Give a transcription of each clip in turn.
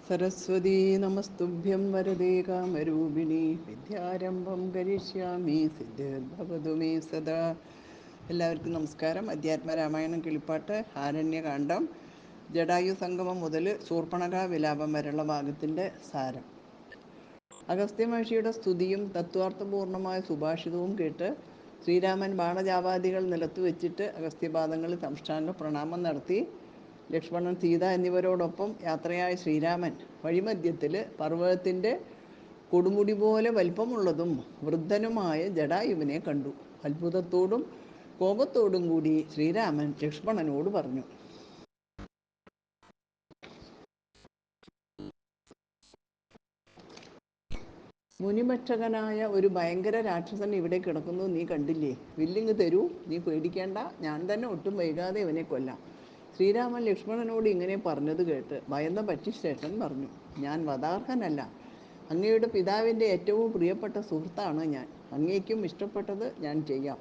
സരസ്വതീ നമസ്തുഭ്യം വരദേ കാമരൂപിണി വിദ്യാരംഭം കരിഷ്യാമി സിദ്ധിർഭവതു may സദാ. എല്ലാവർക്കും നമസ്കാരം. അധ്യാത്മരാമായണം കിളിപ്പാട്ട് ആരണ്യകാന്ഡം ജടായു സംഗമം മുതൽ ശൂർപ്പണഖ വിലാപം വരെയുള്ള ഭാഗത്തിൻ്റെ സാരം. അഗസ്ത്യമഹർഷിയുടെ സ്തുതിയും തത്വാർത്ഥപൂർണമായ സുഭാഷിതവും കേട്ട് ശ്രീരാമൻ ബാണജാവാദികൾ നിലത്ത് വെച്ചിട്ട് അഗസ്ത്യപാദങ്ങളിൽ സാഷ്ടാംഗ പ്രണാമം നടത്തി. ലക്ഷ്മണൻ, സീത എന്നിവരോടൊപ്പം യാത്രയായ ശ്രീരാമൻ വഴിമധ്യത്തിൽ പർവ്വതത്തിൻ്റെ കൊടുമുടി പോലെ വലിപ്പമുള്ളതും വൃദ്ധനുമായ ജടായുവിനെ കണ്ടു. അത്ഭുതത്തോടും കോപത്തോടും കൂടി ശ്രീരാമൻ ലക്ഷ്മണനോട് പറഞ്ഞു: മുനിമക്ഷകനായ ഒരു ഭയങ്കര രാക്ഷസൻ ഇവിടെ കിടക്കുന്നു, നീ കണ്ടില്ലേ? വില്ലിങ് തരൂ, നീ പേടിക്കേണ്ട, ഞാൻ തന്നെ ഒട്ടും വൈകാതെ ഇവനെ കൊല്ലാം. ശ്രീരാമൻ ലക്ഷ്മണനോട് ഇങ്ങനെ പറഞ്ഞത് കേട്ട് ഭയന്ന പക്ഷിശ്രേഷ്ഠൻ പറഞ്ഞു: ഞാൻ വധാർഹനല്ല. അങ്ങയുടെ പിതാവിൻ്റെ ഏറ്റവും പ്രിയപ്പെട്ട സുഹൃത്താണ് ഞാൻ. അങ്ങേക്കും ഇഷ്ടപ്പെട്ടത് ഞാൻ ചെയ്യാം.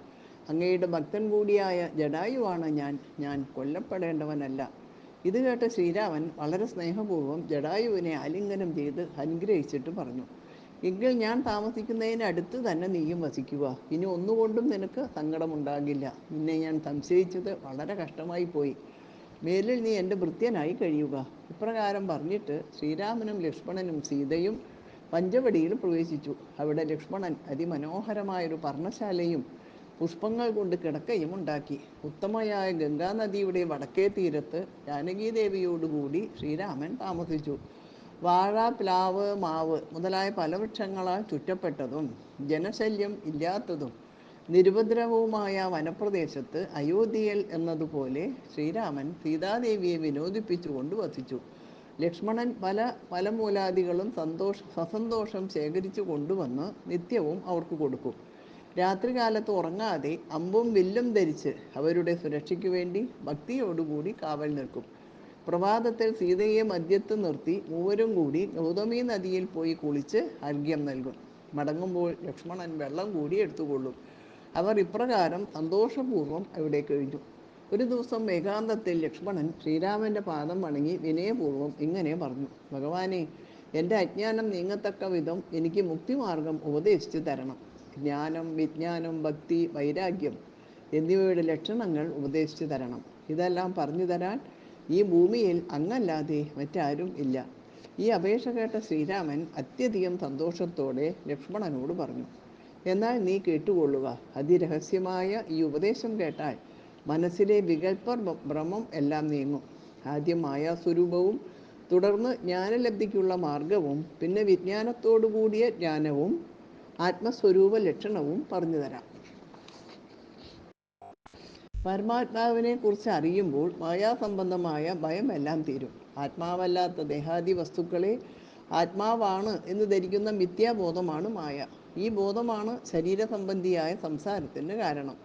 അങ്ങയുടെ ഭക്തൻ കൂടിയായ ജടായുവാണ് ഞാൻ കൊല്ലപ്പെടേണ്ടവനല്ല. ഇത് കേട്ട ശ്രീരാമൻ വളരെ സ്നേഹപൂർവ്വം ജടായുവിനെ ആലിംഗനം ചെയ്ത് അനുഗ്രഹിച്ചിട്ട് പറഞ്ഞു: എങ്കിൽ ഞാൻ താമസിക്കുന്നതിന് അടുത്ത് തന്നെ നീയും വസിക്കുക. ഇനി ഒന്നുകൊണ്ടും നിനക്ക് സങ്കടമുണ്ടാകില്ല. നിന്നെ ഞാൻ സംശയിച്ചത് വളരെ കഷ്ടമായി പോയി. മേലിൽ നീ എൻ്റെ ഭൃത്യനായി കഴിയുക. ഇപ്രകാരം പറഞ്ഞിട്ട് ശ്രീരാമനും ലക്ഷ്മണനും സീതയും പഞ്ചവടിയിൽ പ്രവേശിച്ചു. അവിടെ ലക്ഷ്മണൻ അതിമനോഹരമായൊരു പർണശാലയും പുഷ്പങ്ങൾ കൊണ്ട് കിടക്കയും ഉണ്ടാക്കി. ഉത്തമയായ ഗംഗാനദിയുടെ വടക്കേ തീരത്ത് ജാനകീദേവിയോടുകൂടി ശ്രീരാമൻ താമസിച്ചു. വാഴ, പ്ലാവ്, മാവ് മുതലായ പല വൃക്ഷങ്ങളാൽ ചുറ്റപ്പെട്ടതും ജനശല്യം ഇല്ലാത്തതും നിരുപദ്രവവുമായ വനപ്രദേശത്ത് അയോധ്യയിൽ എന്നതുപോലെ ശ്രീരാമൻ സീതാദേവിയെ വിനോദിപ്പിച്ചുകൊണ്ട് വസിച്ചു. ലക്ഷ്മണൻ പല ഫലമൂലാദികളും സസന്തോഷം ശേഖരിച്ചു കൊണ്ടുവന്ന് നിത്യവും അവർക്ക് കൊടുക്കും. രാത്രികാലത്ത് ഉറങ്ങാതെ അമ്പും വില്ലും ധരിച്ച് അവരുടെ സുരക്ഷയ്ക്ക് വേണ്ടി ഭക്തിയോടുകൂടി കാവൽ നിൽക്കും. പ്രഭാതത്തിൽ സീതയെ മധ്യത്ത് നിർത്തി മൂവരും കൂടി ഗൗതമി നദിയിൽ പോയി കുളിച്ച് അർഘ്യം നൽകും. മടങ്ങുമ്പോൾ ലക്ഷ്മണൻ വെള്ളം കൂടി എടുത്തുകൊള്ളും. അവർ ഇപ്രകാരം സന്തോഷപൂർവ്വം അവിടെ കഴിഞ്ഞു. ഒരു ദിവസം ഏകാന്തത്തിൽ ലക്ഷ്മണൻ ശ്രീരാമൻ്റെ പാദം വണങ്ങി വിനയപൂർവ്വം ഇങ്ങനെ പറഞ്ഞു: ഭഗവാനെ, എൻ്റെ അജ്ഞാനം നീങ്ങത്തക്ക വിധം എനിക്ക് മുക്തിമാർഗം ഉപദേശിച്ചു തരണം. ജ്ഞാനം, വിജ്ഞാനം, ഭക്തി, വൈരാഗ്യം എന്നിവയുടെ ലക്ഷണങ്ങൾ ഉപദേശിച്ചു തരണം. ഇതെല്ലാം പറഞ്ഞു തരാൻ ഈ ഭൂമിയിൽ അങ്ങല്ലാതെ മറ്റാരും ഇല്ല. ഈ അപേക്ഷ കേട്ട ശ്രീരാമൻ അത്യധികം സന്തോഷത്തോടെ ലക്ഷ്മണനോട് പറഞ്ഞു: എന്നാൽ നീ കേട്ടുകൊള്ളുക. അതിരഹസ്യമായ ഈ ഉപദേശം കേട്ടാൽ മനസ്സിലെ വികൽപ്പ ഭ്രമം എല്ലാം നീങ്ങും. ആദ്യം മായാസ്വരൂപവും തുടർന്ന് ജ്ഞാനലബ്ധിക്കുള്ള മാർഗവും പിന്നെ വിജ്ഞാനത്തോടു കൂടിയ ജ്ഞാനവും ആത്മസ്വരൂപ ലക്ഷണവും പറഞ്ഞു തരാം. പരമാത്മാവിനെ കുറിച്ച് അറിയുമ്പോൾ മായാസംബന്ധമായ ഭയമെല്ലാം തീരും. ആത്മാവല്ലാത്ത ദേഹാദി വസ്തുക്കളെ ആത്മാവാണ് എന്ന് ധരിക്കുന്ന മിഥ്യാബോധമാണ് മായ. ഈ ബോധമാണ് ശരീരസംബന്ധിയായ സംസാരത്തിന് കാരണം.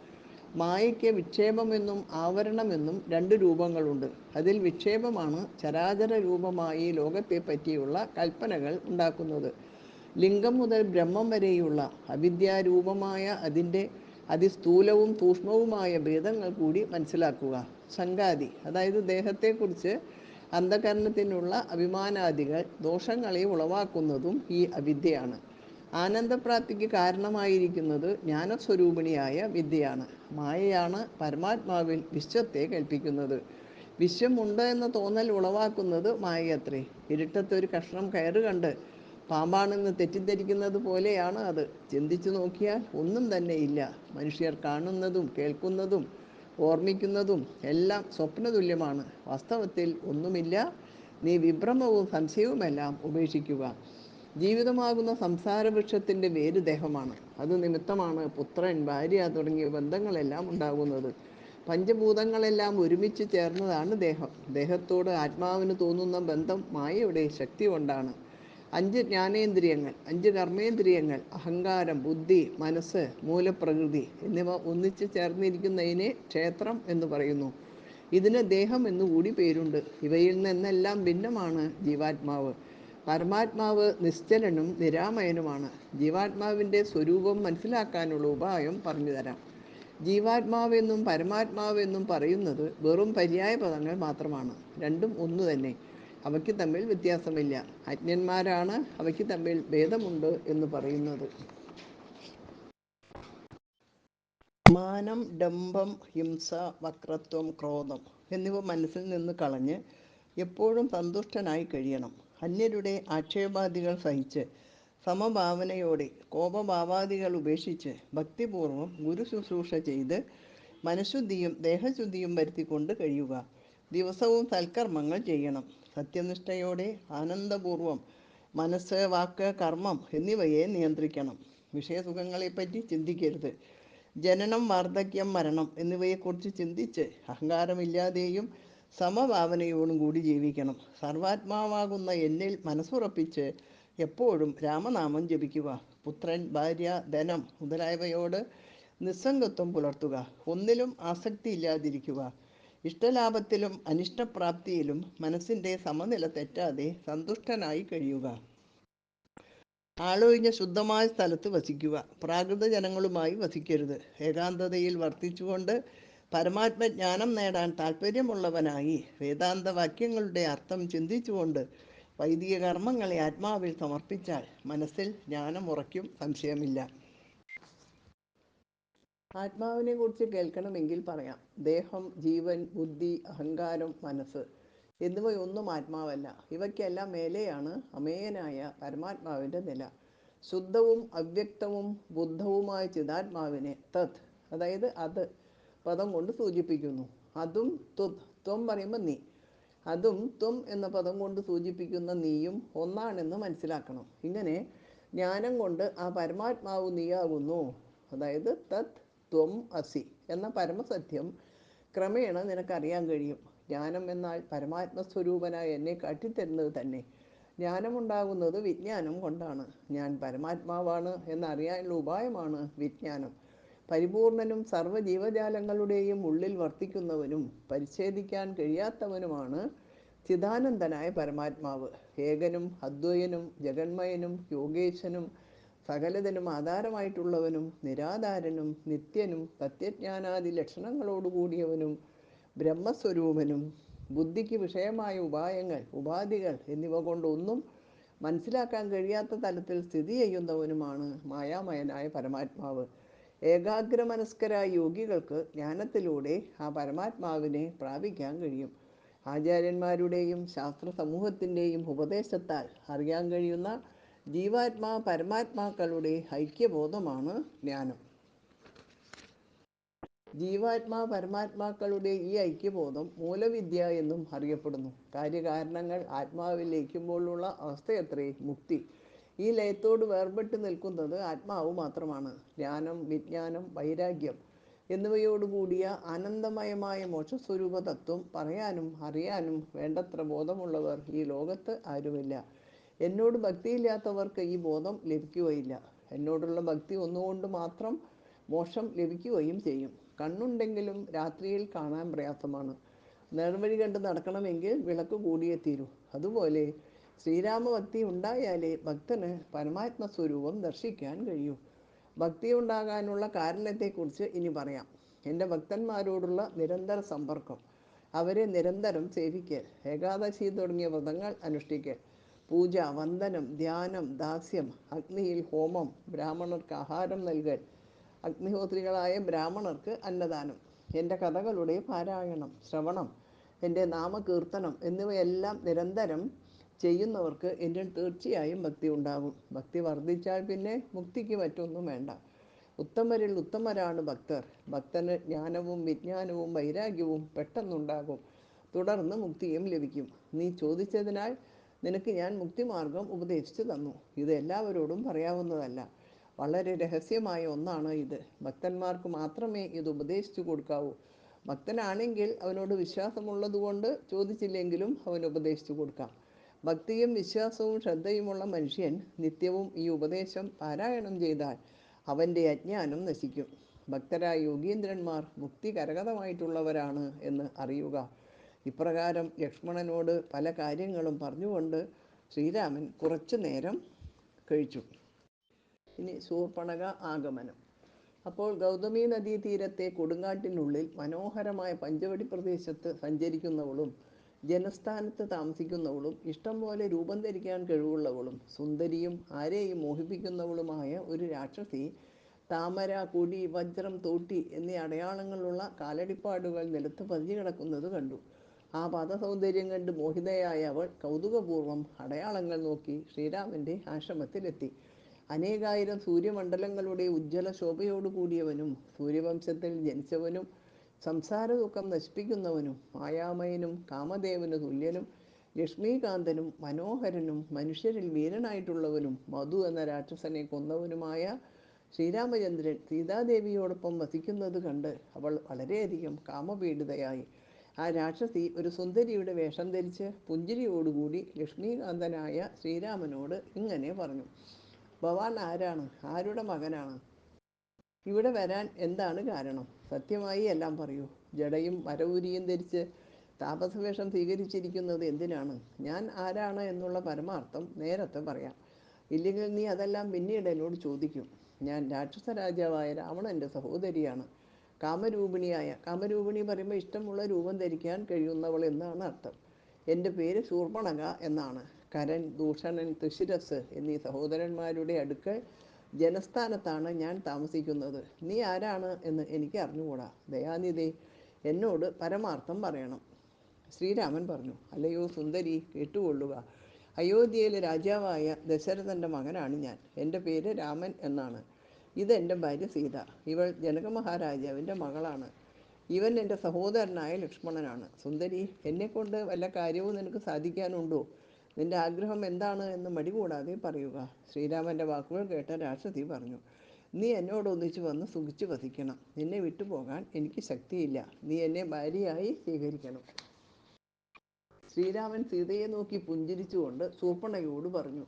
മായയ്ക്ക് വിക്ഷേപമെന്നും ആവരണമെന്നും രണ്ട് രൂപങ്ങളുണ്ട്. അതിൽ വിക്ഷേപമാണ് ചരാചര രൂപമായി ലോകത്തെ പറ്റിയുള്ള കൽപ്പനകൾ ഉണ്ടാക്കുന്നത്. ലിംഗം മുതൽ ബ്രഹ്മം വരെയുള്ള അവിദ്യാരൂപമായ അതിൻ്റെ അതിസ്ഥൂലവും സൂക്ഷ്മവുമായ ഭേദങ്ങൾ കൂടി മനസ്സിലാക്കുക. സംഗാതി, അതായത് ദേഹത്തെക്കുറിച്ച് അന്ധകരണത്തിനുള്ള അഭിമാനാദികൾ ദോഷങ്ങളെ ഉളവാക്കുന്നതും ഈ അവിദ്യയാണ്. ആനന്ദപ്രാപ്തിക്ക് കാരണമായിരിക്കുന്നത് ജ്ഞാനസ്വരൂപിണിയായ വിദ്യയാണ്. മായയാണ് പരമാത്മാവിൽ വിശ്വത്തെ കൽപ്പിക്കുന്നത്. വിശ്വമുണ്ട് എന്ന തോന്നൽ ഉളവാക്കുന്നത് മായയത്രേ. ഇരുട്ടത്തൊരു കഷ്ണം കയറ് കണ്ട് പാമ്പാണെന്ന് തെറ്റിദ്ധരിക്കുന്നത് പോലെയാണ് അത്. ചിന്തിച്ചു നോക്കിയാൽ ഒന്നും തന്നെ ഇല്ല. മനുഷ്യർ കാണുന്നതും കേൾക്കുന്നതും ഓർമ്മിക്കുന്നതും എല്ലാം സ്വപ്നതുല്യമാണ്. വാസ്തവത്തിൽ ഒന്നുമില്ല. നീ വിഭ്രമവും സംശയവുമെല്ലാം ഉപേക്ഷിക്കുക. ജീവിതമാകുന്ന സംസാരവൃക്ഷത്തിൻ്റെ വേര് ദേഹമാണ്. അത് നിമിത്തമാണ് പുത്രൻ, ഭാര്യ തുടങ്ങിയ ബന്ധങ്ങളെല്ലാം ഉണ്ടാകുന്നത്. പഞ്ചഭൂതങ്ങളെല്ലാം ഒരുമിച്ച് ചേർന്നതാണ് ദേഹം. ദേഹത്തോട് ആത്മാവിന് തോന്നുന്ന ബന്ധം മായയുടെ ശക്തി കൊണ്ടാണ്. 5 ജ്ഞാനേന്ദ്രിയങ്ങൾ, 5 കർമ്മേന്ദ്രിയങ്ങൾ, അഹങ്കാരം, ബുദ്ധി, മനസ്സ്, മൂലപ്രകൃതി എന്നിവ ഒന്നിച്ച് ചേർന്നിരിക്കുന്നതിനെ ക്ഷേത്രം എന്ന് പറയുന്നു. ഇതിന് ദേഹം എന്നുകൂടി പേരുണ്ട്. ഇവയിൽ നിന്നെല്ലാം ഭിന്നമാണ് ജീവാത്മാവ്. പരമാത്മാവ് നിശ്ചലനും നിരാമയനുമാണ്. ജീവാത്മാവിൻ്റെ സ്വരൂപം മനസ്സിലാക്കാനുള്ള ഉപായം പറഞ്ഞു തരാം. ജീവാത്മാവെന്നും പരമാത്മാവെന്നും പറയുന്നത് വെറും പര്യായ പദങ്ങൾ മാത്രമാണ്. രണ്ടും ഒന്നു തന്നെ. അവയ്ക്ക് തമ്മിൽ വ്യത്യാസമില്ല. അജ്ഞന്മാരാണ് അവയ്ക്ക് തമ്മിൽ ഭേദമുണ്ട് എന്ന് പറയുന്നത്. മാനം, ഡംഭം, ഹിംസ, വക്രത്വം, ക്രോധം എന്നിവ മനസ്സിൽ നിന്ന് കളഞ്ഞ് എപ്പോഴും സന്തുഷ്ടനായി കഴിയണം. അന്യരുടെ ആക്ഷേപാദികൾ സഹിച്ച് സമഭാവനയോടെ കോപഭാവാദികൾ ഉപേക്ഷിച്ച് ഭക്തിപൂർവം ഗുരു ശുശ്രൂഷ ചെയ്ത് മനഃശുദ്ധിയും ദേഹശുദ്ധിയും വരുത്തിക്കൊണ്ട് കഴിയുക. ദിവസവും സൽക്കർമ്മങ്ങൾ ചെയ്യണം. സത്യനിഷ്ഠയോടെ ആനന്ദപൂർവം മനസ്സ്, വാക്ക്, കർമ്മം എന്നിവയെ നിയന്ത്രിക്കണം. വിഷയസുഖങ്ങളെപ്പറ്റി ചിന്തിക്കരുത്. ജനനം, വാർദ്ധക്യം, മരണം എന്നിവയെക്കുറിച്ച് ചിന്തിച്ച് അഹങ്കാരമില്ലാതെയും സമഭാവനയോടും കൂടി ജീവിക്കണം. സർവാത്മാവാകുന്ന എന്നിൽ മനസ്സുറപ്പിച്ച് എപ്പോഴും രാമനാമം ജപിക്കുക. പുത്രൻ, ഭാര്യ, ധനം മുതലായവയോട് നിസ്സംഗത്വം പുലർത്തുക. ഒന്നിലും ആസക്തിയില്ലാതിരിക്കുക. ഇഷ്ടലാഭത്തിലും അനിഷ്ടപ്രാപ്തിയിലും മനസ്സിൻ്റെ സമനില തെറ്റാതെ സന്തുഷ്ടനായി കഴിയുക. ആളൊഴിഞ്ഞ ശുദ്ധമായ സ്ഥലത്ത് വസിക്കുക. പ്രാകൃത ജനങ്ങളുമായി വസിക്കരുത്. ഏകാന്തതയിൽ വർത്തിച്ചുകൊണ്ട് പരമാത്മജ്ഞാനം നേടാൻ താല്പര്യമുള്ളവനായി വേദാന്ത വാക്യങ്ങളുടെ അർത്ഥം ചിന്തിച്ചുകൊണ്ട് വൈദിക കർമ്മങ്ങളെ ആത്മാവിൽ സമർപ്പിച്ചാൽ മനസ്സിൽ ജ്ഞാനം ഉറയ്ക്കും, സംശയമില്ല. ആത്മാവിനെ കുറിച്ച് കേൾക്കണമെങ്കിൽ പറയാം. ദേഹം, ജീവൻ, ബുദ്ധി, അഹങ്കാരം, മനസ്സ് എന്നിവയൊന്നും ആത്മാവല്ല. ഇവയ്ക്കെല്ലാം മേലെയാണ് അമേയനായ പരമാത്മാവിൻ്റെ നില. ശുദ്ധവും അവ്യക്തവും ബുദ്ധവുമായ ചിതാത്മാവിനെ തത്, അതായത് അത് പദം കൊണ്ട് സൂചിപ്പിക്കുന്നു. അതും ത്വം പറയുമ്പോൾ നീ, അതും ത്വം എന്ന പദം കൊണ്ട് സൂചിപ്പിക്കുന്ന നീയും ഒന്നാണെന്ന് മനസ്സിലാക്കണം. ഇങ്ങനെ ജ്ഞാനം കൊണ്ട് ആ പരമാത്മാവ് നീയാകുന്നു, അതായത് തത് ത്വം അസി എന്ന പരമസത്യം ക്രമേണ നിനക്കറിയാൻ കഴിയും. ജ്ഞാനം എന്നാൽ പരമാത്മസ്വരൂപനായ എന്നെ കാട്ടിത്തരുന്നത് തന്നെ. ജ്ഞാനമുണ്ടാകുന്നത് വിജ്ഞാനം കൊണ്ടാണ്. ഞാൻ പരമാത്മാവാണ് എന്നറിയാനുള്ള ഉപായമാണ് വിജ്ഞാനം. പരിപൂർണനും സർവ്വജീവജാലങ്ങളുടെയും ഉള്ളിൽ വർത്തിക്കുന്നവനും പരിച്ഛേദിക്കാൻ കഴിയാത്തവനുമാണ് ചിദാനന്ദനായ പരമാത്മാവ്. ഏകനും അദ്വയനും ജഗന്മയനും യോഗേശനും സകലതിനും ആധാരമായിട്ടുള്ളവനും നിരാധാരനും നിത്യനും സത്യജ്ഞാനാദി ലക്ഷണങ്ങളോടുകൂടിയവനും ബ്രഹ്മസ്വരൂപനും ബുദ്ധിക്ക് വിഷയമായ ഉപായങ്ങൾ, ഉപാധികൾ എന്നിവ കൊണ്ടൊന്നും മനസ്സിലാക്കാൻ കഴിയാത്ത തലത്തിൽ സ്ഥിതി ചെയ്യുന്നവനുമാണ് മായാമയനായ പരമാത്മാവ്. ഏകാഗ്രമനസ്കരായ യോഗികൾക്ക് ജ്ഞാനത്തിലൂടെ ആ പരമാത്മാവിനെ പ്രാപിക്കാൻ കഴിയും. ആചാര്യന്മാരുടെയും ശാസ്ത്ര സമൂഹത്തിൻ്റെയും ഉപദേശത്താൽ അറിയാൻ കഴിയുന്ന ജീവാത്മാ പരമാത്മാക്കളുടെ ഐക്യബോധമാണ് ജ്ഞാനം. ജീവാത്മാ പരമാത്മാക്കളുടെ ഈ ഐക്യബോധം മൂലവിദ്യ എന്നും അറിയപ്പെടുന്നു. കാര്യകാരണങ്ങൾ ആത്മാവിൽ ലയിക്കുമ്പോഴുള്ള അവസ്ഥയത്രേ മുക്തി. ഈ ലയത്തോട് വേർപെട്ട് നിൽക്കുന്നത് ആത്മാവ് മാത്രമാണ്. ജ്ഞാനം, വിജ്ഞാനം, വൈരാഗ്യം എന്നിവയോടുകൂടിയ ആനന്ദമയമായ മോക്ഷസ്വരൂപ തത്വം പറയാനും അറിയാനും വേണ്ടത്ര ബോധമുള്ളവർ ഈ ലോകത്ത് ആരുമില്ല. എന്നോട് ഭക്തിയില്ലാത്തവർക്ക് ഈ ബോധം ലഭിക്കുകയില്ല. എന്നോടുള്ള ഭക്തി ഒന്നുകൊണ്ട് മാത്രം മോക്ഷം ലഭിക്കുകയും ചെയ്യും. കണ്ണുണ്ടെങ്കിലും രാത്രിയിൽ കാണാൻ പ്രയാസമാണ്. നേർവഴി കണ്ട് നടക്കണമെങ്കിൽ വിളക്ക് കൂടിയേ തീരൂ. അതുപോലെ ശ്രീരാമഭക്തി ഉണ്ടായാലേ ഭക്തന് പരമാത്മസ്വരൂപം ദർശിക്കാൻ കഴിയൂ. ഭക്തി ഉണ്ടാകാനുള്ള കാരണത്തെക്കുറിച്ച് ഇനി പറയാം. എൻ്റെ ഭക്തന്മാരോടുള്ള നിരന്തര സമ്പർക്കം, അവരെ നിരന്തരം സേവിക്കൽ, ഏകാദശി തുടങ്ങിയ വ്രതങ്ങൾ അനുഷ്ഠിക്കൽ, പൂജ, വന്ദനം, ധ്യാനം, ദാസ്യം, അഗ്നിയിൽ ഹോമം, ബ്രാഹ്മണർക്ക് ആഹാരം നൽകൽ, അഗ്നിഹോത്രികളായ ബ്രാഹ്മണർക്ക് അന്നദാനം, എൻ്റെ കഥകളുടെ പാരായണം, ശ്രവണം, എൻ്റെ നാമകീർത്തനം എന്നിവയെല്ലാം നിരന്തരം ചെയ്യുന്നവർക്ക് എന്നിൽ തീർച്ചയായും ഭക്തി ഉണ്ടാകും. ഭക്തി വർദ്ധിച്ചാൽ പിന്നെ മുക്തിക്ക് മറ്റൊന്നും വേണ്ട. ഉത്തമരിൽ ഉത്തമരാണ് ഭക്തർ. ഭക്തന് ജ്ഞാനവും വിജ്ഞാനവും വൈരാഗ്യവും പെട്ടെന്നുണ്ടാകും. തുടർന്ന് മുക്തിയും ലഭിക്കും. നീ ചോദിച്ചതിനാൽ നിനക്ക് ഞാൻ മുക്തിമാർഗം ഉപദേശിച്ചു തന്നു. ഇത് എല്ലാവരോടും പറയാവുന്നതല്ല. വളരെ രഹസ്യമായ ഒന്നാണ് ഇത്. ഭക്തന്മാർക്ക് മാത്രമേ ഇത് ഉപദേശിച്ചു കൊടുക്കാവൂ. ഭക്തനാണെങ്കിൽ അവനോട് വിശ്വാസമുള്ളതുകൊണ്ട് ചോദിച്ചില്ലെങ്കിലും അവൻ ഉപദേശിച്ചു കൊടുക്കാം. ഭക്തിയും വിശ്വാസവും ശ്രദ്ധയുമുള്ള മനുഷ്യൻ നിത്യവും ഈ ഉപദേശം പാരായണം ചെയ്താൽ അവൻ്റെ അജ്ഞാനം നശിക്കും. ഭക്തരായ യോഗീന്ദ്രന്മാർ മുക്തി കരഗതമായിട്ടുള്ളവരാണ് എന്ന് അറിയുക. ഇപ്രകാരം ലക്ഷ്മണനോട് പല കാര്യങ്ങളും പറഞ്ഞുകൊണ്ട് ശ്രീരാമൻ കുറച്ചു നേരം കഴിച്ചു. ഇനി ശൂർപ്പണഖ ആഗമനം. അപ്പോൾ ഗൗതമി നദീതീരത്തെ കൊടുങ്കാട്ടിനുള്ളിൽ മനോഹരമായ പഞ്ചവടി പ്രദേശത്ത് സഞ്ചരിക്കുന്നവളും ജനസ്ഥാനത്ത് താമസിക്കുന്നവളും ഇഷ്ടം പോലെ രൂപം ധരിക്കാൻ കഴിവുള്ളവളും സുന്ദരിയും ആരെയും മോഹിപ്പിക്കുന്നവളുമായ ഒരു രാക്ഷസി താമര, കൊടി, വജ്രം, തോട്ടി എന്നീ അടയാളങ്ങളുള്ള കാലടിപ്പാടുകൾ നിലത്ത് പതിഞ്ഞു കിടക്കുന്നത് കണ്ടു. ആ പദസൗന്ദര്യം കണ്ട് മോഹിതയായ അവൾ കൗതുകപൂർവ്വം അടയാളങ്ങൾ നോക്കി ശ്രീരാമൻ്റെ ആശ്രമത്തിലെത്തി. അനേകായിരം സൂര്യമണ്ഡലങ്ങളുടെ ഉജ്ജ്വല ശോഭയോടു കൂടിയവനും സൂര്യവംശത്തിൽ ജനിച്ചവനും സംസാര ദുഃഖം നശിപ്പിക്കുന്നവനും മായാമയനും കാമദേവന് തുല്യനും ലക്ഷ്മീകാന്തനും മനോഹരനും മനുഷ്യരിൽ വീരനായിട്ടുള്ളവനും മധു എന്ന രാക്ഷസനെ കൊന്നവനുമായ ശ്രീരാമചന്ദ്രൻ സീതാദേവിയോടൊപ്പം വസിക്കുന്നത് കണ്ട് അവൾ വളരെയധികം കാമപീഡിതയായി. ആ രാക്ഷസി ഒരു സുന്ദരിയുടെ വേഷം ധരിച്ച് പുഞ്ചിരിയോടുകൂടി ലക്ഷ്മീകാന്തനായ ശ്രീരാമനോട് ഇങ്ങനെ പറഞ്ഞു: ഭവാൻ ആരാണ്? ആരുടെ മകനാണ്? ഇവിടെ വരാൻ എന്താണ് കാരണം? സത്യമായി എല്ലാം പറയൂ. ജടയും വരവൂരിയും ധരിച്ച് താപസവേഷം സ്വീകരിച്ചിരിക്കുന്നത് എന്തിനാണ്? ഞാൻ ആരാണ് എന്നുള്ള പരമാർത്ഥം നേരത്തെ പറയാം. ഇല്ലെങ്കിൽ നീ അതെല്ലാം പിന്നീട് എന്നോട് ചോദിക്കും. ഞാൻ രാക്ഷസ രാജാവായ രാവണൻ്റെ സഹോദരിയാണ്. കാമരൂപിണി പറയുമ്പോൾ ഇഷ്ടമുള്ള രൂപം ധരിക്കാൻ കഴിയുന്നവൾ എന്നാണ് അർത്ഥം. എൻ്റെ പേര് ശൂർപ്പണഖ എന്നാണ്. കരൻ, ദൂഷണൻ, തൃശിരസ് എന്നീ സഹോദരന്മാരുടെ അടുക്കൽ ജനസ്ഥാനത്താണ് ഞാൻ താമസിക്കുന്നത്. നീ ആരാണ് എന്ന് എനിക്ക് അറിഞ്ഞുകൂടാ. ദയാനിധി, എന്നോട് പരമാർത്ഥം പറയണം. ശ്രീരാമൻ പറഞ്ഞു: അല്ലയോ സുന്ദരി, കേട്ടുകൊള്ളുക. അയോധ്യയിലെ രാജാവായ ദശരഥൻ്റെ മകനാണ് ഞാൻ. എൻ്റെ പേര് രാമൻ എന്നാണ്. ഇതെൻ്റെ ഭാര്യ സീത. ഇവൾ ജനക മഹാരാജാവിൻ്റെ മകളാണ്. ഇവൻ എൻ്റെ സഹോദരനായ ലക്ഷ്മണനാണ്. സുന്ദരി, എന്നെക്കൊണ്ട് വല്ല കാര്യവും നിനക്ക് സാധിക്കാനുണ്ടോ? നിന്റെ ആഗ്രഹം എന്താണ് എന്ന് മടി കൂടാതെ പറയുക. ശ്രീരാമൻ്റെ വാക്കുകൾ കേട്ട രാക്ഷസി പറഞ്ഞു: നീ എന്നോടൊന്നിച്ച് വന്ന് സുഖിച്ച് വസിക്കണം. നിന്നെ വിട്ടുപോകാൻ എനിക്ക് ശക്തിയില്ല. നീ എന്നെ ഭാര്യയായി സ്വീകരിക്കണം. ശ്രീരാമൻ സീതയെ നോക്കി പുഞ്ചിരിച്ചുകൊണ്ട് ശൂർപ്പണഖയോട് പറഞ്ഞു: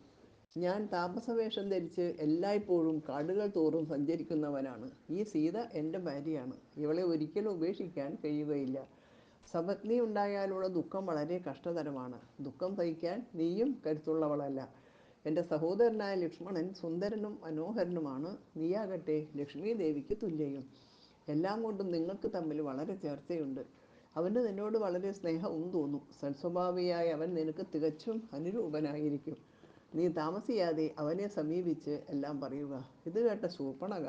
ഞാൻ താപസവേഷം ധരിച്ച് എല്ലായ്പ്പോഴും കാടുകൾ തോറും സഞ്ചരിക്കുന്നവനാണ്. ഈ സീത എൻ്റെ ഭാര്യയാണ്. ഇവളെ ഒരിക്കലും ഉപേക്ഷിക്കാൻ കഴിയുകയില്ല. സപത്നി ഉണ്ടായാലുള്ള ദുഃഖം വളരെ കഷ്ടതരമാണ്. ദുഃഖം സഹിക്കാൻ നീയും കരുത്തുള്ളവളല്ല. എൻ്റെ സഹോദരനായ ലക്ഷ്മണൻ സുന്ദരനും മനോഹരനുമാണ്. നീയാകട്ടെ ലക്ഷ്മി ദേവിക്ക് തുല്യയും. എല്ലാം കൊണ്ടും നിങ്ങൾക്ക് തമ്മിൽ വളരെ ചേർച്ചയുണ്ട്. അവന് നിന്നോട് വളരെ സ്നേഹവും തോന്നും. സൽസ്വഭാവിയായ അവൻ നിനക്ക് തികച്ചും അനുരൂപനായിരിക്കും. നീ താമസിയാതെ അവനെ സമീപിച്ച് എല്ലാം പറയുക. ഇത് കേട്ട ശൂർപ്പണഖ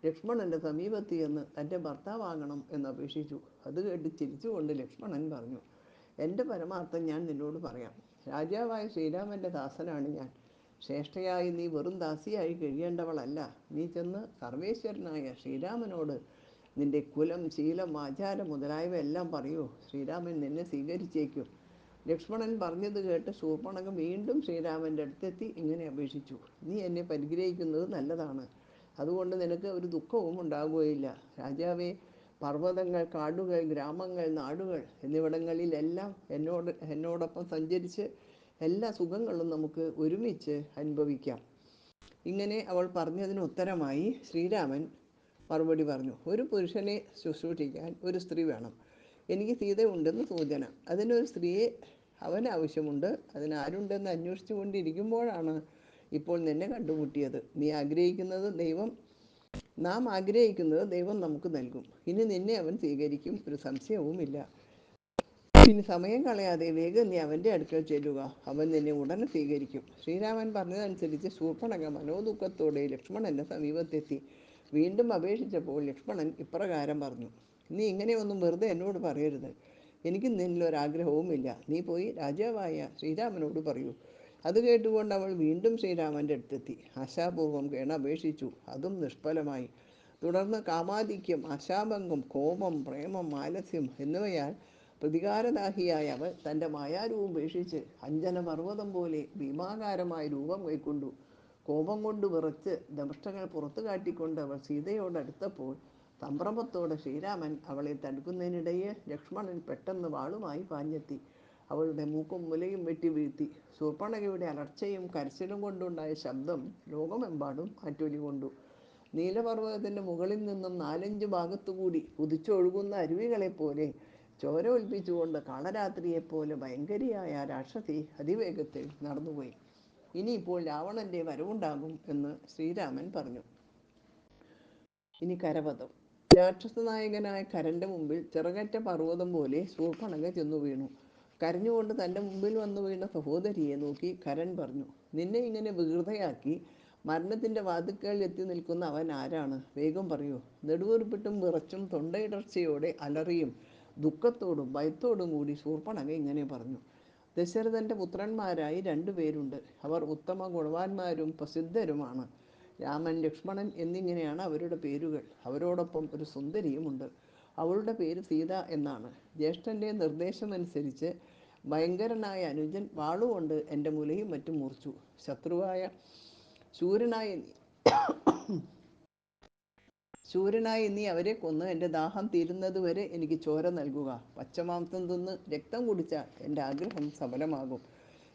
ലക്ഷ്മണൻ്റെ സമീപത്ത് ചെന്ന് തൻ്റെ ഭർത്താവാകണം എന്ന് അപേക്ഷിച്ചു. അത് കേട്ട് ചിരിച്ചുകൊണ്ട് ലക്ഷ്മണൻ പറഞ്ഞു: എൻ്റെ പരമാർത്ഥം ഞാൻ നിന്നോട് പറയാം. രാജാവായ ശ്രീരാമൻ്റെ ദാസനാണ് ഞാൻ. ശ്രേഷ്ഠയായി നീ വെറും ദാസിയായി കഴിയേണ്ടവളല്ല. നീ ചെന്ന് സർവേശ്വരനായ ശ്രീരാമനോട് നിന്റെ കുലം, ശീലം, ആചാരം മുതലായവ എല്ലാം പറയൂ. ശ്രീരാമൻ നിന്നെ സ്വീകരിച്ചേക്കും. ലക്ഷ്മണൻ പറഞ്ഞത് കേട്ട് ശൂർപ്പണഖ വീണ്ടും ശ്രീരാമൻ്റെ അടുത്തെത്തി ഇങ്ങനെ അപേക്ഷിച്ചു: നീ എന്നെ പരിഗ്രഹിക്കുന്നത് നല്ലതാണ്. അതുകൊണ്ട് നിനക്ക് ഒരു ദുഃഖവും ഉണ്ടാകുകയില്ല. രാജാവേ, പർവ്വതങ്ങൾ, കാടുകൾ, ഗ്രാമങ്ങൾ, നാടുകൾ എന്നിവിടങ്ങളിലെല്ലാം എന്നോടൊപ്പം സഞ്ചരിച്ച് എല്ലാ സുഖങ്ങളും നമുക്ക് ഒരുമിച്ച് അനുഭവിക്കാം. ഇങ്ങനെ അവൾ പറഞ്ഞതിന് ഉത്തരമായി ശ്രീരാമൻ മറുപടി പറഞ്ഞു: ഒരു പുരുഷനെ ശുശ്രൂഷിക്കാൻ ഒരു സ്ത്രീ വേണം. എനിക്ക് സീത ഉണ്ടെന്ന് സൂചന. അതിനൊരു സ്ത്രീയെ അവന് ആവശ്യമുണ്ട്. അതിനാരുണ്ടെന്ന് അന്വേഷിച്ചു കൊണ്ടിരിക്കുമ്പോഴാണ് ഇപ്പോൾ നിന്നെ കണ്ടുമുട്ടിയത്. നാം ആഗ്രഹിക്കുന്നത് ദൈവം നമുക്ക് നൽകും. ഇനി നിന്നെ അവൻ സ്വീകരിക്കും, ഒരു സംശയവുമില്ല. ഇനി സമയം കളയാതെ വേഗം നീ അവൻ്റെ അടുക്കൽ ചെല്ലുക. അവൻ നിന്നെ ഉടനെ സ്വീകരിക്കും. ശ്രീരാമൻ പറഞ്ഞതനുസരിച്ച് ശൂർപ്പണഖ മനോദുഃഖത്തോടെ ലക്ഷ്മണൻ്റെ സമീപത്തെത്തി. വീണ്ടും അപേക്ഷിച്ചപ്പോൾ ലക്ഷ്മണൻ ഇപ്രകാരം പറഞ്ഞു: നീ ഇങ്ങനെയൊന്നും വെറുതെ എന്നോട് പറയരുത്. എനിക്ക് നിന്നിലൊരാഗ്രഹവുമില്ല. നീ പോയി രാജാവായ ശ്രീരാമനോട് പറയൂ. അത് കേട്ടുകൊണ്ട് അവൾ വീണ്ടും ശ്രീരാമൻ്റെ അടുത്തെത്തി ആശാപൂർവം കേണപേക്ഷിച്ചു. അതും നിഷ്ഫലമായി. തുടർന്ന് കാമാധിക്യം, ആശാഭംഗം, കോപം, പ്രേമം, ആലസ്യം എന്നിവയാൽ പ്രതികാരദാഹിയായ അവൾ തൻ്റെ മായാരൂപം ഉപേക്ഷിച്ച് അഞ്ജനപർവ്വതം പോലെ ഭീമാകാരമായ രൂപം കൈക്കൊണ്ടു. കോപം കൊണ്ട് വിറച്ച് ദംഷ്ട്രങ്ങൾ പുറത്തു കാട്ടിക്കൊണ്ട് അവൾ സീതയോടടുത്തപ്പോൾ സംഭ്രമത്തോടെ ശ്രീരാമൻ അവളെ തടുക്കുന്നതിനിടയിൽ ലക്ഷ്മണൻ പെട്ടെന്ന് വാളുമായി പാഞ്ഞെത്തി അവളുടെ മൂക്കും മുലയും വെട്ടി വീഴ്ത്തി. ശൂർപ്പണഖയുടെ അലർച്ചയും കരച്ചിലും കൊണ്ടുണ്ടായ ശബ്ദം ലോകമെമ്പാടും മാറ്റൊലികൊണ്ടു. നീലപർവ്വതത്തിൻ്റെ മുകളിൽ നിന്നും 4-5 ഭാഗത്തുകൂടി കുതിച്ചൊഴുകുന്ന അരുവികളെപ്പോലെ ചോര ഒൽപ്പിച്ചുകൊണ്ട് കാളരാത്രിയെപ്പോലെ ഭയങ്കരിയായ രാക്ഷസി അതിവേഗത്തിൽ നടന്നുപോയി. ഇനിയിപ്പോൾ രാവണൻ്റെ വരവുണ്ടാകും എന്ന് ശ്രീരാമൻ പറഞ്ഞു. ഇനി കരപഥം. രാക്ഷസനായകനായ കരൻ്റെ മുമ്പിൽ ചിറകറ്റ പർവ്വതം പോലെ ശൂർപ്പണഖ ചെന്നു വീണു. കരഞ്ഞുകൊണ്ട് തൻ്റെ മുമ്പിൽ വന്നു വീണ സഹോദരിയെ നോക്കി കരൺ പറഞ്ഞു, നിന്നെ ഇങ്ങനെ വികൃതയാക്കി മരണത്തിൻ്റെ വാതിൽക്കൽ എത്തി നിൽക്കുന്ന അവൻ ആരാണ്? വേഗം പറയൂ. നെടുവീർപ്പിട്ടും വിറച്ചും തൊണ്ടയിടർച്ചയോടെ അലറിയും ദുഃഖത്തോടും ഭയത്തോടും കൂടി ശൂർപ്പണഖ ഇങ്ങനെ പറഞ്ഞു, ദശരഥൻ്റെ പുത്രന്മാരായി രണ്ടുപേരുണ്ട്. അവർ ഉത്തമ ഗുണവാന്മാരും പ്രസിദ്ധരുമാണ്. രാമൻ, ലക്ഷ്മണൻ എന്നിങ്ങനെയാണ് അവരുടെ പേരുകൾ. അവരോടൊപ്പം ഒരു സുന്ദരിയുമുണ്ട്. അവളുടെ പേര് സീത എന്നാണ്. ജ്യേഷ്ഠൻ്റെ നിർദ്ദേശമനുസരിച്ച് ഭയങ്കരനായ അനുജൻ വാളുകൊണ്ട് എൻ്റെ മുലയും മറ്റും മുറിച്ചു. ശത്രുവായ ശൂരനായ ശൂരനായി നീ അവരെ കൊന്ന് എൻ്റെ ദാഹം തീരുന്നതുവരെ എനിക്ക് ചോര നൽകുക. പച്ചമാംസം തിന്ന് രക്തം കുടിച്ചാൽ എൻ്റെ ആഗ്രഹം സഫലമാകും.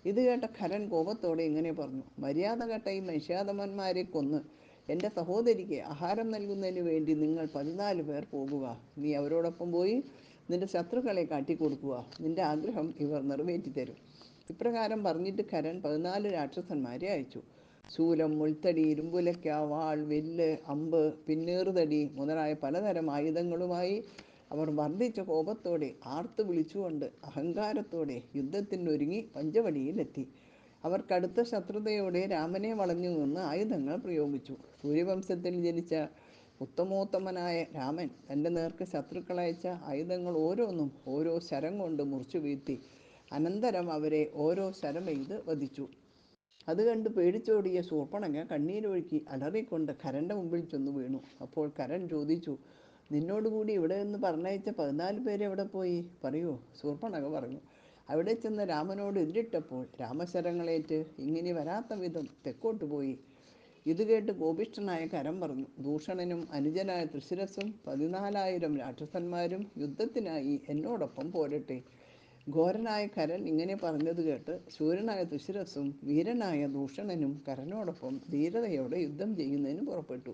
ഇത് കേട്ട ഖരൻ കോപത്തോടെ ഇങ്ങനെ പറഞ്ഞു, മര്യാദ കേട്ട ഈ മനുഷ്യാതമന്മാരെ കൊന്ന് എൻ്റെ സഹോദരിക്ക് ആഹാരം നൽകുന്നതിന് വേണ്ടി നിങ്ങൾ 14 പേർ പോകുക. നീ അവരോടൊപ്പം പോയി നിന്റെ ശത്രുക്കളെ കാട്ടിക്കൊടുക്കുക. നിന്റെ ആഗ്രഹം ഇവർ നിറവേറ്റി തരും. ഇപ്രകാരം പറഞ്ഞിട്ട് ഖരൻ 14 രാക്ഷസന്മാരെ അയച്ചു. ശൂലം, മുൾത്തടി, ഇരുമ്പുലയ്ക്ക, വാൾ, വില്ല്, അമ്പ്, പിന്നീറുതടി മുതലായ പലതരം ആയുധങ്ങളുമായി അവർ വർദ്ധിച്ച കോപത്തോടെ ആർത്തു വിളിച്ചുകൊണ്ട് അഹങ്കാരത്തോടെ യുദ്ധത്തിനൊരുങ്ങി പഞ്ചവടിയിലെത്തി. അവർ കടുത്ത ശത്രുതയോടെ രാമനെ വളഞ്ഞു നിന്ന് ആയുധങ്ങൾ പ്രയോഗിച്ചു. സൂര്യവംശത്തിൽ ജനിച്ച ഉത്തമോത്തമനായ രാമൻ തൻ്റെ നേർക്ക് ശത്രുക്കളയച്ച ആയുധങ്ങൾ ഓരോന്നും ഓരോ ശരം കൊണ്ട് മുറിച്ചു വീഴ്ത്തി. അനന്തരം അവരെ ഓരോ ശരമെയ്ത് വധിച്ചു. അത് കണ്ട് പേടിച്ചോടിയ ശൂർപ്പണഖ കണ്ണീരൊഴുക്കി അലറിക്കൊണ്ട് ഖരൻ്റെ മുമ്പിൽ ചെന്നു വീണു. അപ്പോൾ ഖരൻ ചോദിച്ചു, നിന്നോടുകൂടി ഇവിടെ നിന്ന് പറഞ്ഞയച്ച 14 പേര് എവിടെ പോയി? പറയൂ. ശൂർപ്പണഖ പറഞ്ഞു, അവിടെ ചെന്ന് രാമനോട് എതിരിട്ടപ്പോൾ രാമശരങ്ങളേറ്റ് ഇങ്ങനെ വരാത്ത വിധം തെക്കോട്ട് പോയി. ഇത് കേട്ട് കോപിഷ്ഠനായ ഖരൻ പറഞ്ഞു, ദൂഷണനും അനുജനായ തൃശിരസും 14,000 രാക്ഷസന്മാരും യുദ്ധത്തിനായി എന്നോടൊപ്പം പോരട്ടെ. ഘോരനായ ഖരൻ ഇങ്ങനെ പറഞ്ഞത് കേട്ട് ശൂരനായ തൃശിരസും വീരനായ ദൂഷണനും ഖരനോടൊപ്പം ധീരതയോടെ യുദ്ധം ചെയ്യുന്നതിന് പുറപ്പെട്ടു.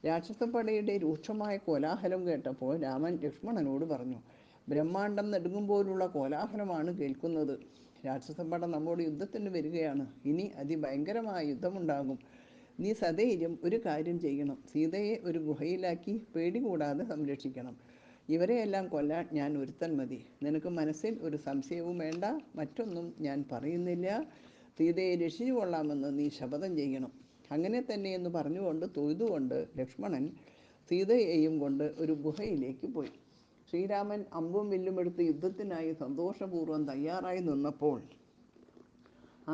രാക്ഷസപ്പടയുടെ രൂക്ഷമായ കോലാഹലം കേട്ടപ്പോൾ രാമൻ ലക്ഷ്മണനോട് പറഞ്ഞു, ബ്രഹ്മാണ്ടം നടുങ്ങുമ്പോലുള്ള കോലാഹലമാണ് കേൾക്കുന്നത്. രാക്ഷസപ്പട നമ്മോട് യുദ്ധത്തിന് വരികയാണ്. ഇനി അതിഭയങ്കരമായ യുദ്ധമുണ്ടാകും. നീ സധൈര്യം ഒരു കാര്യം ചെയ്യണം. സീതയെ ഒരു ഗുഹയിലാക്കി പേടി കൂടാതെ സംരക്ഷിക്കണം. ഇവരെയെല്ലാം കൊല്ലാൻ ഞാൻ ഒരുത്തൻ മതി. നിനക്ക് മനസ്സിൽ ഒരു സംശയവും വേണ്ട. മറ്റൊന്നും ഞാൻ പറയുന്നില്ല. സീതയെ രക്ഷിച്ചു കൊള്ളാമെന്ന് നീ ശപഥം ചെയ്യണം. അങ്ങനെ തന്നെ എന്ന് പറഞ്ഞുകൊണ്ട് തൊഴുതുകൊണ്ട് ലക്ഷ്മണൻ സീതയെയും കൊണ്ട് ഒരു ഗുഹയിലേക്ക് പോയി. ശ്രീരാമൻ അമ്പും വില്ലുമെടുത്ത് യുദ്ധത്തിനായി സന്തോഷപൂർവ്വം തയ്യാറായി നിന്നപ്പോൾ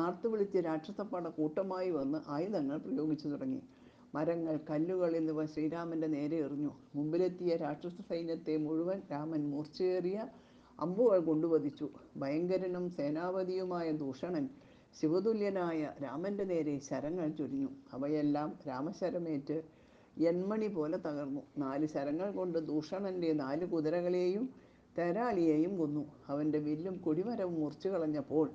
ആർത്തു വിളിച്ച് രാക്ഷസപ്പട കൂട്ടമായി വന്ന് ആയുധങ്ങൾ പ്രയോഗിച്ചു തുടങ്ങി. മരങ്ങൾ, കല്ലുകൾ എന്നിവ ശ്രീരാമൻ്റെ നേരെ എറിഞ്ഞു. മുമ്പിലെത്തിയ രാക്ഷസ സൈന്യത്തെ മുഴുവൻ രാമൻ മൂർച്ചയേറിയ അമ്പുകൾ കൊണ്ടുവധിച്ചു. ഭയങ്കരനും സേനാപതിയുമായ ദൂഷണൻ ശിവതുല്യനായ രാമൻ്റെ നേരെ ശരങ്ങൾ ചൊരിഞ്ഞു. അവയെല്ലാം രാമശരമേറ്റ് എൺമണി പോലെ തകർന്നു. 4 ശരങ്ങൾ കൊണ്ട് ദൂഷണൻ്റെ 4 കുതിരകളെയും തേരാളിയെയും കൊന്നു. അവൻ്റെ വില്ലും കൊടിമരവും മുറിച്ചു കളഞ്ഞപ്പോൾ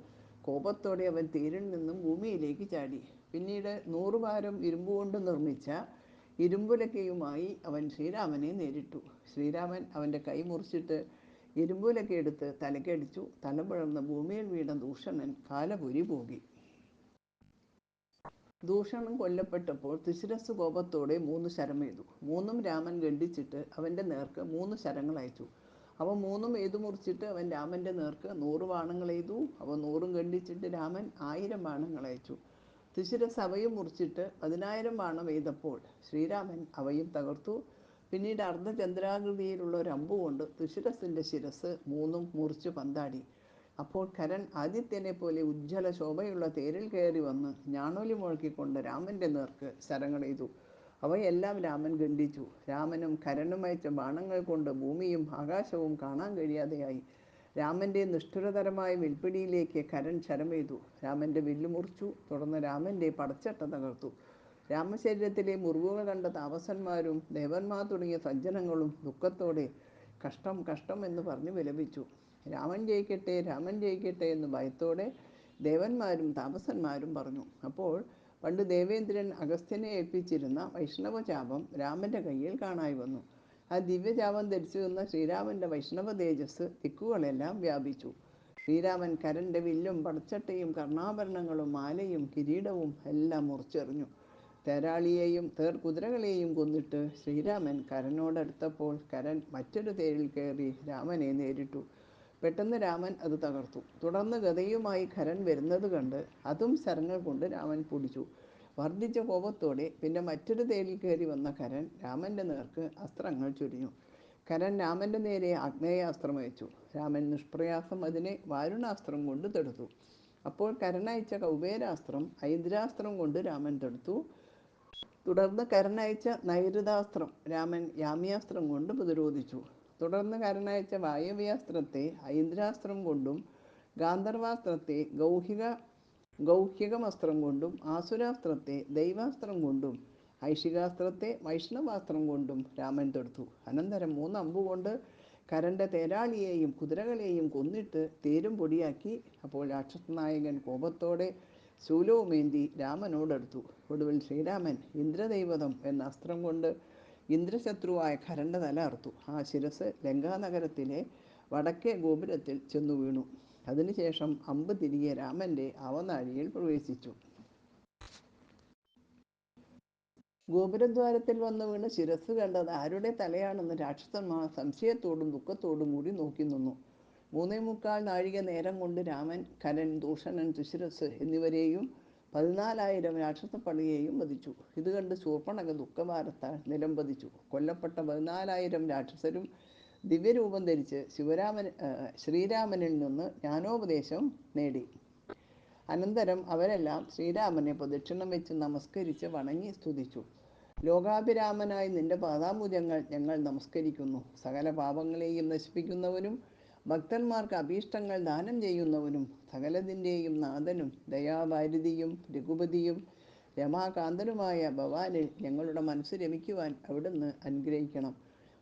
കോപത്തോടെ അവൻ തേരിൽ നിന്നും ഭൂമിയിലേക്ക് ചാടി. പിന്നീട് 100 ഭാരം ഇരുമ്പുകൊണ്ട് നിർമ്മിച്ച ഇരുമ്പുലക്കയുമായി അവൻ ശ്രീരാമനെ നേരിട്ടു. ശ്രീരാമൻ അവൻ്റെ കൈ മുറിച്ചിട്ട് ഇരുമ്പുലക്ക എടുത്ത് തലക്കടിച്ചു. തല പിളർന്ന് ഭൂമിയിൽ വീണ ദൂഷണൻ കാലപുരി പോകി. ദൂഷണൻ കൊല്ലപ്പെട്ടപ്പോൾ തൃശിരസ് കോപത്തോടെ 3 ശരമെയ്തു. 3ഉം രാമൻ ഖണ്ഡിച്ചിട്ട് അവൻ്റെ നേർക്ക് 3 ശരങ്ങൾ അയച്ചു. അവ 3ഉം എയ്തു മുറിച്ചിട്ട് അവൻ രാമൻ്റെ നേർക്ക് 100 ബാണങ്ങൾ എയ്തു. അവ 100ഉം ഖണ്ഡിച്ചിട്ട് രാമൻ 1000 ബാണങ്ങൾ അയച്ചു. തൃശിരസ് അവയും മുറിച്ചിട്ട് 10,000 ബാണം എയ്തപ്പോൾ ശ്രീരാമൻ അവയും തകർത്തു. പിന്നീട് അർദ്ധചന്ദ്രാകൃതിയിലുള്ള ഒരു അമ്പുകൊണ്ട് തൃശിരസിൻ്റെ ശിരസ് 3ഉം മുറിച്ച് പന്താടി. അപ്പോൾ ഖരൻ ആദിത്യനെ പോലെ ഉജ്ജ്വല ശോഭയുള്ള തേരിൽ കയറി വന്ന് ഞാണൊലി മുഴക്കിക്കൊണ്ട് രാമൻ്റെ നേർക്ക് ശരങ്ങളെയ്തു. അവയെല്ലാം രാമൻ ഖണ്ഡിച്ചു. രാമനും ഖരനും അയച്ച ബാണങ്ങൾ കൊണ്ട് ഭൂമിയും ആകാശവും കാണാൻ കഴിയാതെയായി. രാമൻ്റെ നിഷ്ഠുരതരമായ വിൽപ്പിടിയിലേക്ക് ഖരൻ ശരമെയ്തു. രാമൻ്റെ വില്ല് മുറിച്ചു. തുടർന്ന് രാമൻ്റെ പടച്ചട്ട തകർത്തു. രാമശരീരത്തിലെ മുറിവുകൾ കണ്ട താപസന്മാരും ദേവന്മാർ തുടങ്ങിയ സജ്ജനങ്ങളും ദുഃഖത്തോടെ കഷ്ടം കഷ്ടം എന്ന് പറഞ്ഞ് വിലപിച്ചു. രാമൻ ജയിക്കട്ടെ, രാമൻ ജയിക്കട്ടെ എന്ന് ഭയത്തോടെ ദേവന്മാരും താപസന്മാരും പറഞ്ഞു. അപ്പോൾ പണ്ട് ദേവേന്ദ്രൻ അഗസ്ത്യനെ ഏൽപ്പിച്ചിരുന്ന വൈഷ്ണവചാപം രാമൻ്റെ കയ്യിൽ കാണായി വന്നു. ആ ദിവ്യചാപം ധരിച്ചു നിന്ന ശ്രീരാമൻ്റെ വൈഷ്ണവ തേജസ് ദിക്കുകളെല്ലാം വ്യാപിച്ചു. ശ്രീരാമൻ ഖരൻ്റെ വില്ലും പടച്ചട്ടയും കർണാഭരണങ്ങളും മാലയും കിരീടവും എല്ലാം മുറിച്ചെറിഞ്ഞു. തേരാളിയെയും കുതിരകളെയും കൊന്നിട്ട് ശ്രീരാമൻ ഖരനോടടുത്തപ്പോൾ ഖരൻ മറ്റൊരു തേരിൽ കയറി രാമനെ നേരിട്ടു. പെട്ടെന്ന് രാമൻ അത് തകർത്തു. തുടർന്ന് ഗദയുമായി ഖരൻ വരുന്നത് കണ്ട് അതും ശരങ്ങൾ കൊണ്ട് രാമൻ പൊടിച്ചു. വർദ്ധിച്ച കോപത്തോടെ പിന്നെ മറ്റൊരു തേരിൽ കയറി വന്ന ഖരൻ രാമൻ്റെ നേർക്ക് അസ്ത്രങ്ങൾ ചൊരിഞ്ഞു. ഖരൻ രാമൻ്റെ നേരെ ആഗ്നേയാസ്ത്രം അയച്ചു. രാമൻ നിഷ്പ്രയാസം അതിനെ വാരുണാസ്ത്രം കൊണ്ട് തടുത്തു. അപ്പോൾ കരനയച്ച കൗബേരാസ്ത്രം ഐന്ദ്രാസ്ത്രം കൊണ്ട് രാമൻ തടുത്തു. തുടർന്ന് കരനയച്ച നൈരുതാസ്ത്രം രാമൻ യാമ്യാസ്ത്രം കൊണ്ട് പ്രതിരോധിച്ചു. തുടർന്ന് കരനയച്ച വായവ്യാസ്ത്രത്തെ ഐന്ദ്രാസ്ത്രം കൊണ്ടും ഗാന്ധർവാസ്ത്രത്തെ ഗൗഹ്യകമസ്ത്രം കൊണ്ടും ആസുരാസ്ത്രത്തെ ദൈവാസ്ത്രം കൊണ്ടും ഐഷികാസ്ത്രത്തെ വൈഷ്ണവാസ്ത്രം കൊണ്ടും രാമൻ തൊടുത്തു. അനന്തരം 3 അമ്പുകൊണ്ട് കരൻ്റെ തേരാളിയെയും കുതിരകളെയും കൊന്നിട്ട് തേരും പൊടിയാക്കി. അപ്പോൾ രാക്ഷസനായകൻ കോപത്തോടെ ശൂലവുമേന്തി രാമനോടടുത്തു. ഒടുവിൽ ശ്രീരാമൻ ഇന്ദ്രദൈവതം എന്ന അസ്ത്രം കൊണ്ട് ഇന്ദ്രശത്രുവായ ഖരൻ്റെ തല അറുത്തു. ആ ശിരസ് ലങ്കാനഗരത്തിലെ വടക്കേ ഗോപുരത്തിൽ ചെന്നു വീണു. അതിനുശേഷം അമ്പ് തിരികെ രാമൻ്റെ അവനാഴിയിൽ പ്രവേശിച്ചു. ഗോപുരദ്വാരത്തിൽ വന്നു വീണ് ശിരസ് കണ്ടത് ആരുടെ തലയാണെന്ന് രാക്ഷസന്മാർ സംശയത്തോടും ദുഃഖത്തോടും കൂടി നോക്കി നിന്നു. 3.25 നാഴിക നേരം കൊണ്ട് രാമൻ, ഖരൻ, ദൂഷണൻ, തുശിരസ് എന്നിവരെയും 14,000 രാക്ഷസപ്പടയെയും വധിച്ചു. ഇത് കണ്ട് ശൂർപ്പണഖ ദുഃഖഭാരത്താൽ നിലംപതിച്ചു. കൊല്ലപ്പെട്ട 14,000 രാക്ഷസരും ദിവ്യരൂപം ധരിച്ച് ശ്രീരാമനിൽ നിന്ന് ജ്ഞാനോപദേശം നേടി. അനന്തരം അവരെല്ലാം ശ്രീരാമനെ പ്രദക്ഷിണം വെച്ച് നമസ്കരിച്ച് വണങ്ങി സ്തുതിച്ചു. ലോകാഭിരാമനായ നിന്റെ പാദാംബുജങ്ങൾ ഞങ്ങൾ നമസ്കരിക്കുന്നു. സകല പാപങ്ങളെയും നശിപ്പിക്കുന്നവനും ഭക്തന്മാർക്ക് അഭീഷ്ടങ്ങൾ ദാനം ചെയ്യുന്നവനും സകലതിൻ്റെയും നാഥനും ദയാവാരിധിയും രഘുപതിയും രമാകാന്തനുമായ ഭവാനിൽ ഞങ്ങളുടെ മനസ്സ് രമിക്കുവാൻ അവിടുന്ന് അനുഗ്രഹിക്കണം.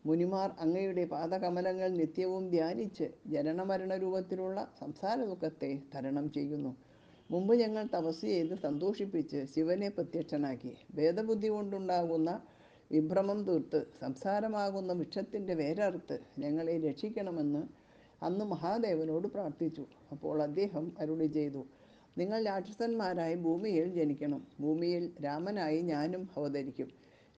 മുനിമാർ അങ്ങയുടെ പാദകമലങ്ങൾ നിത്യവും ധ്യാനിച്ച് ജനനമരണ രൂപത്തിലുള്ള സംസാര ദുഃഖത്തെ തരണം ചെയ്യുന്നു. മുമ്പ് ഞങ്ങൾ തപസ് ചെയ്ത് സന്തോഷിപ്പിച്ച് ശിവനെ പ്രത്യക്ഷനാക്കി ഭേദബുദ്ധി കൊണ്ടുണ്ടാകുന്ന വിഭ്രമം തീർത്ത് സംസാരമാകുന്ന വൃക്ഷത്തിൻ്റെ വേരറുത്ത് ഞങ്ങളെ രക്ഷിക്കണമെന്ന് അന്ന് മഹാദേവനോട് പ്രാർത്ഥിച്ചു. അപ്പോൾ അദ്ദേഹം അരുളി ചെയ്തു, നിങ്ങൾ രാക്ഷസന്മാരായി ഭൂമിയിൽ ജനിക്കണം. ഭൂമിയിൽ രാമനായി ഞാനും അവതരിക്കും.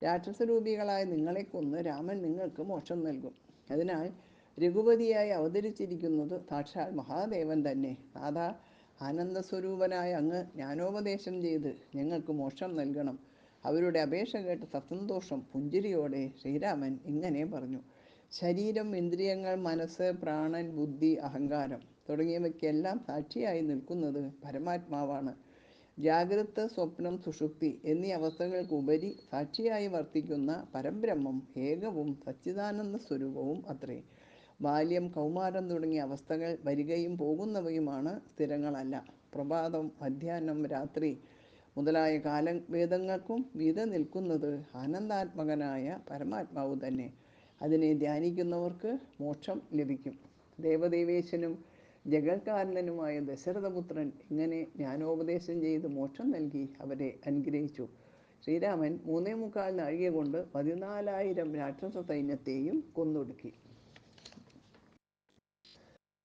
രാക്ഷസരൂപികളായ നിങ്ങളെ കൊന്ന് രാമൻ നിങ്ങൾക്ക് മോക്ഷം നൽകും. അതിനാൽ രഘുപതിയായി അവതരിച്ചിരിക്കുന്നത് സാക്ഷാൽ മഹാദേവൻ തന്നെ. നാഥ, ആനന്ദസ്വരൂപനായ അങ്ങ് ജ്ഞാനോപദേശം ചെയ്ത് ഞങ്ങൾക്ക് മോക്ഷം നൽകണം. അവരുടെ അപേക്ഷ കേട്ട് സസന്തോഷം പുഞ്ചിരിയോടെ ശ്രീരാമൻ ഇങ്ങനെ പറഞ്ഞു. ശരീരം, ഇന്ദ്രിയങ്ങൾ, മനസ്സ്, പ്രാണൻ, ബുദ്ധി, അഹങ്കാരം തുടങ്ങിയവയ്ക്കെല്ലാം സാക്ഷിയായി നിൽക്കുന്നത് പരമാത്മാവാണ്. ജാഗ്രത്, സ്വപ്നം, സുഷുപ്തി എന്നീ അവസ്ഥകൾക്ക് ഉപരി സാക്ഷിയായി വർത്തിക്കുന്ന പരബ്രഹ്മം ഏകവും സച്ചിദാനന്ദ സ്വരൂപവും അത്രേ. ബാല്യം, കൗമാരം തുടങ്ങിയ അവസ്ഥകൾ വരികയും പോകുന്നവയുമാണ്, സ്ഥിരങ്ങളല്ല. പ്രഭാതം, മധ്യാഹ്നം, രാത്രി മുതലായ കാലഭേദങ്ങൾക്കും മീതെ നിൽക്കുന്നത് ആനന്ദാത്മകനായ പരമാത്മാവ് തന്നെ. അതിനെ ധ്യാനിക്കുന്നവർക്ക് മോക്ഷം ലഭിക്കും. ദേവദേവേശനും ജഗൽകാരണനുമായ ദശരഥപുത്രൻ ഇങ്ങനെ ജ്ഞാനോപദേശം ചെയ്ത് മോക്ഷം നൽകി അവരെ അനുഗ്രഹിച്ചു. ശ്രീരാമൻ 3.25 നാഴിക കൊണ്ട് 14,000 രാക്ഷസ സൈന്യത്തെയും കൊന്നൊടുക്കി.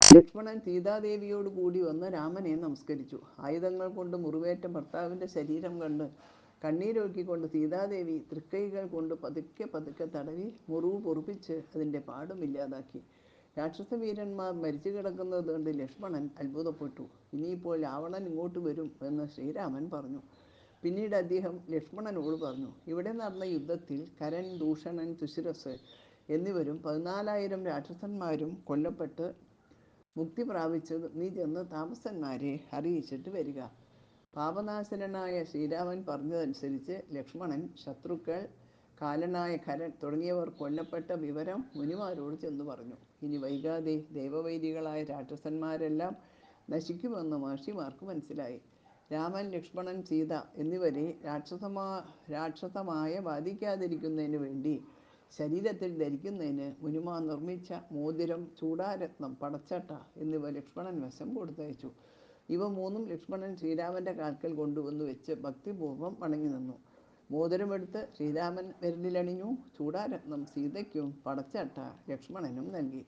ലക്ഷ്മണൻ സീതാദേവിയോട് കൂടി വന്ന് രാമനെ നമസ്കരിച്ചു. ആയുധങ്ങൾ കൊണ്ട് മുറിവേറ്റ ഭർത്താവിൻ്റെ ശരീരം കണ്ട് കണ്ണീരൊഴുക്കിക്കൊണ്ട് സീതാദേവി തൃക്കൈകൾ കൊണ്ട് പതുക്കെ പതുക്കെ തടവി മുറിവ് പൊറുപ്പിച്ച് അതിൻ്റെ പാടുമില്ലാതാക്കി. രാക്ഷസവീരന്മാർ മരിച്ചു കിടക്കുന്നത് കണ്ട് ലക്ഷ്മണൻ അത്ഭുതപ്പെട്ടു. ഇനിയിപ്പോൾ രാവണൻ ഇങ്ങോട്ട് വരും എന്ന് ശ്രീരാമൻ പറഞ്ഞു. പിന്നീട് അദ്ദേഹം ലക്ഷ്മണനോട് പറഞ്ഞു, ഇവിടെ നടന്ന യുദ്ധത്തിൽ കരൻ, ദൂഷണൻ, തുശിരസ് എന്നിവരും 14,000 രാക്ഷസന്മാരും കൊല്ലപ്പെട്ട് മുക്തി പ്രാപിച്ചത് നീ ചെന്ന് താപസന്മാരെ അറിയിച്ചിട്ട് വരിക. പാപനാശനായ ശ്രീരാമൻ പറഞ്ഞതനുസരിച്ച് ലക്ഷ്മണൻ ശത്രുക്കൾ, കാലനായ ഖരൻ തുടങ്ങിയവർ കൊല്ലപ്പെട്ട വിവരം മുനിമാരോട് ചെന്ന് പറഞ്ഞു. ഇനി വൈകാതെ ദേവവൈരികളായ രാക്ഷസന്മാരെല്ലാം നശിക്കുമെന്ന് മഹർഷിമാർക്ക് മനസ്സിലായി. രാമൻ, ലക്ഷ്മണൻ, സീത എന്നിവരെ രാക്ഷസമായ ബാധിക്കാതിരിക്കുന്നതിന് വേണ്ടി ശരീരത്തിൽ ധരിക്കുന്നതിന് മുനിമാർ നിർമ്മിച്ച മോതിരം, ചൂടാരത്നം, പടച്ചട്ട എന്നിവ ലക്ഷ്മണൻ വശം കൊടുത്തയച്ചു. ഇവ മൂന്നും ലക്ഷ്മണൻ ശ്രീരാമൻ്റെ കാൽക്കൽ കൊണ്ടുവന്ന് വെച്ച് ഭക്തിപൂർവ്വം വണങ്ങി നിന്നു. മോതിരമെടുത്ത് ശ്രീരാമൻ വിരലിലണിഞ്ഞു. ചൂടാരത്നം സീതയ്ക്കും പടച്ചട്ട ലക്ഷ്മണനും നൽകി.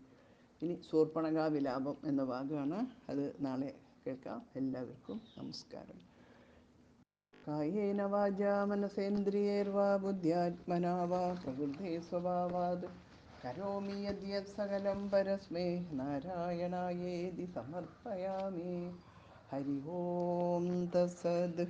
ഇനി ശൂർപ്പണഖാ വിലാപം എന്ന ഭാഗമാണ്. അത് നാളെ കേൾക്കാം. എല്ലാവർക്കും നമസ്കാരം. കായേന വാചാ മനസേന്ദ്രിയൈർവാ ബുദ്ധ്യാത്മനാ വാ പ്രകൃതേ സ്വഭാവാത് കരോമി യദ്യത് സകലം പരസ്മൈ നാരായണായേതി സമർപ്പയാമി. ഹരി ഓം തത്സദ്.